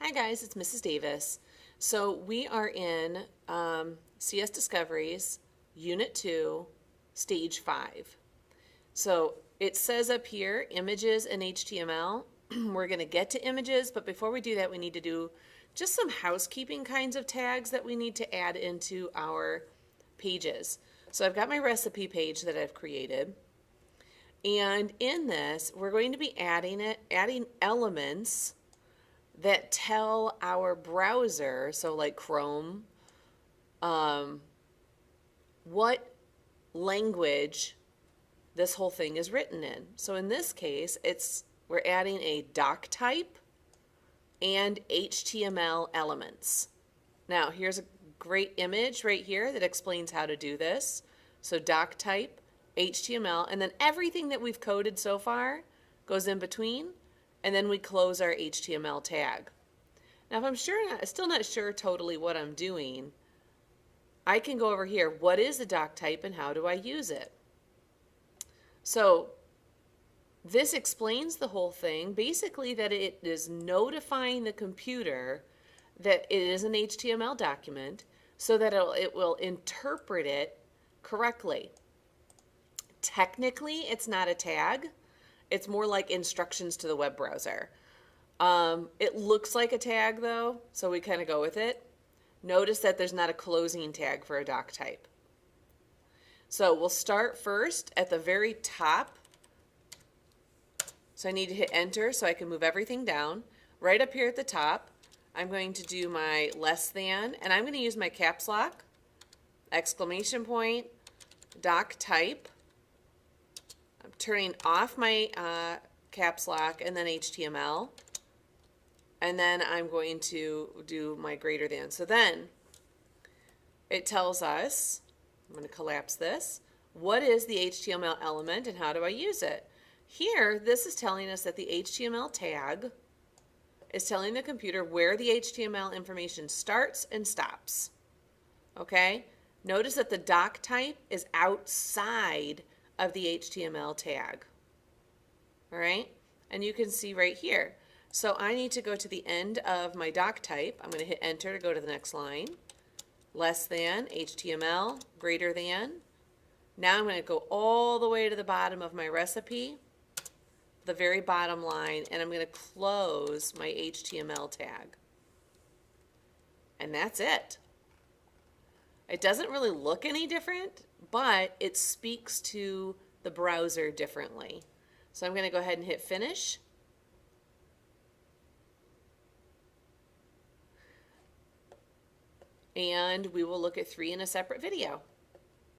Hi guys, it's Mrs. Davis. So we are in CS Discoveries, Unit 2, Stage 5. So it says up here, images and HTML. We're going to get to images, but before we do that, we need to do just some housekeeping kinds of tags that we need to add into our pages. So I've got my recipe page that I've created. And in this, we're going to be adding elements that tell our browser, so like Chrome, what language this whole thing is written in. So in this case, we're adding a doc type and HTML elements. Now, here's a great image right here that explains how to do this. So doc type, HTML, and then everything that we've coded so far goes in between, and then we close our HTML tag. Now, if I'm still not sure totally what I'm doing, I can go over here. What is a doc type and how do I use it? So this explains the whole thing, basically that it is notifying the computer that it is an HTML document so that it will interpret it correctly. Technically, it's not a tag. It's more like instructions to the web browser. It looks like a tag though, so we kind of go with it. Notice that there's not a closing tag for a doc type. So we'll start first at the very top. So I need to hit enter so I can move everything down. Right up here at the top, I'm going to do my less than, and I'm going to use my caps lock, exclamation point, doc type. I'm turning off my caps lock and then HTML. And then I'm going to do my greater than. So then it tells us, I'm going to collapse this, what is the HTML element and how do I use it? Here, this is telling us that the HTML tag is telling the computer where the HTML information starts and stops. Okay? Notice that the doc type is outside of the HTML tag. All right? And you can see right here. So I need to go to the end of my doc type. I'm going to hit enter to go to the next line. Less than, HTML, greater than. Now I'm going to go all the way to the bottom of my recipe, the very bottom line, and I'm going to close my HTML tag. And that's it. It doesn't really look any different, but it speaks to the browser differently. So I'm going to go ahead and hit finish. And we will look at 3 in a separate video.